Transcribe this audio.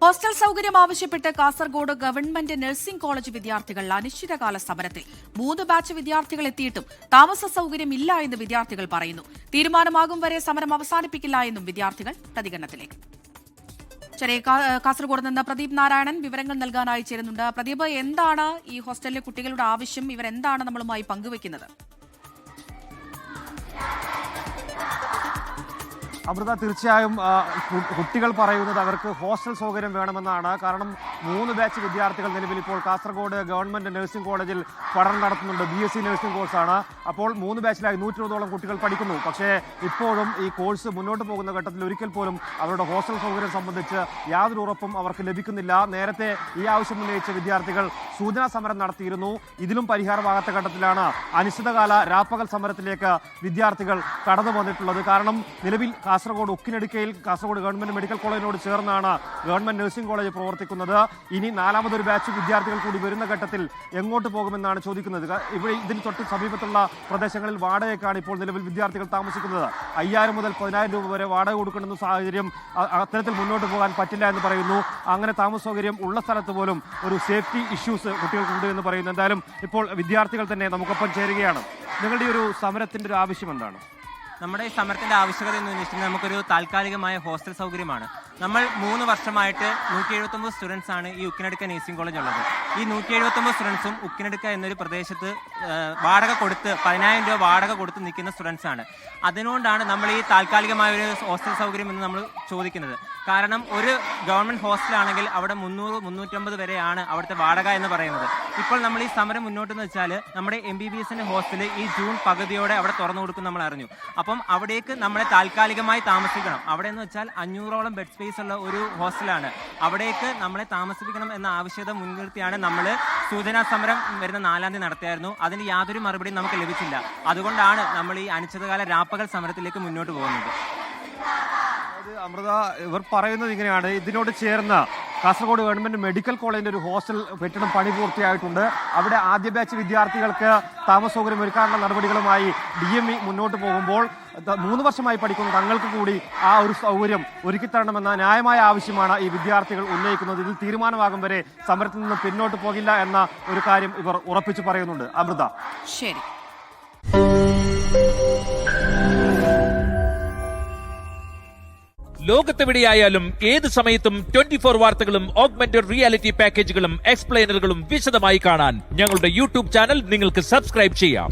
Hostel സൗകര്യം ആവശ്യപ്പെട്ട് Kasaragod government nursing college വിദ്യാർത്ഥികൾ അനിശ്ചിതകാല സമരത്തിൽ 3 ബാച്ച് വിദ്യാർത്ഥികൾ എത്തിയിട്ടും താമസ സൗകര്യം ഇല്ല എന്ന് വിദ്യാർത്ഥികൾ പറയുന്നു. തീരുമാനമാകും വരെ സമരം അവസാനിപ്പിക്കില്ല എന്നും വിദ്യാർത്ഥികൾ പ്രതികരണത്തിലേക്ക്. കാസർഗോഡ് നിന്ന് പ്രദീപ് നാരായണൻ വിവരങ്ങൾ നൽകാനായി ചേരുന്നുണ്ട്. പ്രദീപ്, എന്താണ് ഈ ഹോസ്റ്റലിലെ കുട്ടികളുടെ ആവശ്യം? ഇവരെന്താണ് നമ്മളുമായി പങ്കുവെക്കുന്നത്? അമൃത, തീർച്ചയായും കുട്ടികൾ പറയുന്നത് അവർക്ക് ഹോസ്റ്റൽ സൗകര്യം വേണമെന്നാണ്. കാരണം 3 ബാച്ച് വിദ്യാർത്ഥികൾ നിലവിൽ ഇപ്പോൾ കാസർഗോഡ് ഗവൺമെന്റ് നഴ്സിംഗ് കോളേജിൽ പഠനം നടത്തുന്നുണ്ട്. BSc നഴ്സിംഗ് കോഴ്സാണ്. അപ്പോൾ 3 ബാച്ചിലായി 120ഓളം കുട്ടികൾ പഠിക്കുന്നു. പക്ഷേ ഇപ്പോഴും ഈ കോഴ്സ് മുന്നോട്ട് പോകുന്ന ഘട്ടത്തിൽ ഒരിക്കൽ പോലും അവരുടെ ഹോസ്റ്റൽ സൗകര്യം സംബന്ധിച്ച് യാതൊരു ഉറപ്പും അവർക്ക് ലഭിക്കുന്നില്ല. നേരത്തെ ഈ ആവശ്യം ഉന്നയിച്ച വിദ്യാർത്ഥികൾ സൂചനാ സമരം നടത്തിയിരുന്നു. ഇതിലും പരിഹാരമാകാത്ത ഘട്ടത്തിലാണ് അനിശ്ചിതകാല രാപ്പകൽ സമരത്തിലേക്ക് വിദ്യാർത്ഥികൾ കടന്നു വന്നിട്ടുള്ളത്. കാരണം നിലവിൽ കാസർഗോഡ് ഉക്കിനടുക്കയിൽ കാസർഗോഡ് ഗവൺമെന്റ് മെഡിക്കൽ കോളേജിനോട് ചേർന്നാണ് ഗവൺമെന്റ് നഴ്സിംഗ് കോളേജ് പ്രവർത്തിക്കുന്നത്. ഇനി 4ാമതൊരു ബാച്ച് വിദ്യാർത്ഥികൾ കൂടി വരുന്ന ഘട്ടത്തിൽ എങ്ങോട്ട് പോകുമെന്നാണ് ചോദിക്കുന്നത്. ഇവിടെ ഇതിന് തൊട്ട് സമീപത്തുള്ള പ്രദേശങ്ങളിൽ വാടകയ്ക്കാണ് ഇപ്പോൾ നിലവിൽ വിദ്യാർത്ഥികൾ താമസിക്കുന്നത്. 5000 മുതൽ 10000 രൂപ വരെ വാടക കൊടുക്കണമെന്ന സാഹചര്യം, അത്തരത്തിൽ മുന്നോട്ട് പോകാൻ പറ്റില്ല എന്ന് പറയുന്നു. അങ്ങനെ താമസ സൗകര്യം ഉള്ള സ്ഥലത്ത് പോലും ഒരു സേഫ്റ്റി ഇഷ്യൂസ് കുട്ടികൾക്കുണ്ട് എന്ന് പറയുന്നു. എന്തായാലും ഇപ്പോൾ വിദ്യാർത്ഥികൾ തന്നെ നമുക്കൊപ്പം ചേരുകയാണ്. നിങ്ങളുടെ ഒരു സമരത്തിന്റെ ഒരു ആവശ്യം എന്താണ്? നമ്മുടെ ഈ സമരത്തിന്റെ ആവശ്യകത എന്ന് വെച്ചിട്ടുണ്ടെങ്കിൽ നമുക്കൊരു താൽക്കാലികമായ ഹോസ്റ്റൽ സൗകര്യമാണ്. നമ്മൾ 3 വർഷമായിട്ട് 179 സ്റ്റുഡൻസ് ആണ് ഈ ഉക്കിനടുക്ക നഴ്സിംഗ് കോളേജ് ഉള്ളത്. ഈ 179 സ്റ്റുഡൻസും ഉക്കിനടുക്ക എന്നൊരു പ്രദേശത്ത് വാടക കൊടുത്ത് 10000 രൂപ വാടക കൊടുത്ത് നിൽക്കുന്ന സ്റ്റുഡൻസ് ആണ്. അതുകൊണ്ടാണ് നമ്മൾ ഈ താൽക്കാലികമായ ഒരു ഹോസ്റ്റൽ സൗകര്യം എന്ന് നമ്മൾ ചോദിക്കുന്നത്. കാരണം ഒരു ഗവൺമെന്റ് ഹോസ്റ്റലാണെങ്കിൽ അവിടെ 300-350 വരെയാണ് അവിടുത്തെ വാടക എന്ന് പറയുന്നത്. ഇപ്പോൾ നമ്മൾ ഈ സമരം മുന്നോട്ടെന്ന് വെച്ചാൽ നമ്മുടെ MBBSന്റെ ഹോസ്റ്റൽ ഈ ജൂൺ പകുതിയോടെ അവിടെ തുറന്നു കൊടുക്കും നമ്മൾ അറിഞ്ഞു. അപ്പം അവിടേക്ക് നമ്മളെ താൽക്കാലികമായി താമസിക്കണം. അവിടെ എന്ന് വെച്ചാൽ 500ഓളം ബെഡ് സ്പേസ് ഉള്ള ഒരു ഹോസ്റ്റലാണ്. അവിടേക്ക് നമ്മളെ താമസിപ്പിക്കണം എന്ന ആവശ്യകത മുൻനിർത്തിയാണ് നമ്മൾ സൂചനാ സമരം വരുന്ന 4-ാം തീയതി നടത്തിയായിരുന്നു. അതിന് യാതൊരു മറുപടിയും നമുക്ക് ലഭിച്ചില്ല. അതുകൊണ്ടാണ് നമ്മൾ ഈ അനിശ്ചിതകാല രാപ്പകൽ സമരത്തിലേക്ക് മുന്നോട്ട് പോകുന്നത്. അമൃത, ഇവർ പറയുന്നത് ഇങ്ങനെയാണ്. ഇതിനോട് ചേർന്ന കാസർഗോഡ് ഗവൺമെന്റ് മെഡിക്കൽ കോളേജിന്റെ ഒരു ഹോസ്റ്റൽ കെട്ടിടം പണി പൂർത്തിയായിട്ടുണ്ട്. അവിടെ ആദ്യ ബാച്ച് വിദ്യാർത്ഥികൾക്ക് താമസ സൗകര്യം ഒരുക്കാനുള്ള നടപടികളുമായി DME മുന്നോട്ട് പോകുമ്പോൾ 3 വർഷമായി പഠിക്കുന്ന തങ്ങൾക്ക് കൂടി ആ ഒരു സൗകര്യം ഒരുക്കിത്തരണമെന്ന ന്യായമായ ആവശ്യമാണ് ഈ വിദ്യാർത്ഥികൾ ഉന്നയിക്കുന്നത്. ഇതിൽ തീരുമാനമാകും വരെ സമരത്തിൽ നിന്ന് പിന്നോട്ട് പോകില്ല എന്ന ഒരു കാര്യം ഇവർ ഉറപ്പിച്ചു പറയുന്നുണ്ട്. അമൃത, ശരി. ലോകത്തെവിടെയായാലും ഏത് സമയത്തും 24 വാർത്തകളും ഓഗ്മെന്റഡ് റിയാലിറ്റി പാക്കേജുകളും എക്സ്പ്ലെയിനറുകളും വിശദമായി കാണാൻ ഞങ്ങളുടെ YouTube ചാനൽ നിങ്ങൾക്ക് സബ്സ്ക്രൈബ് ചെയ്യാം.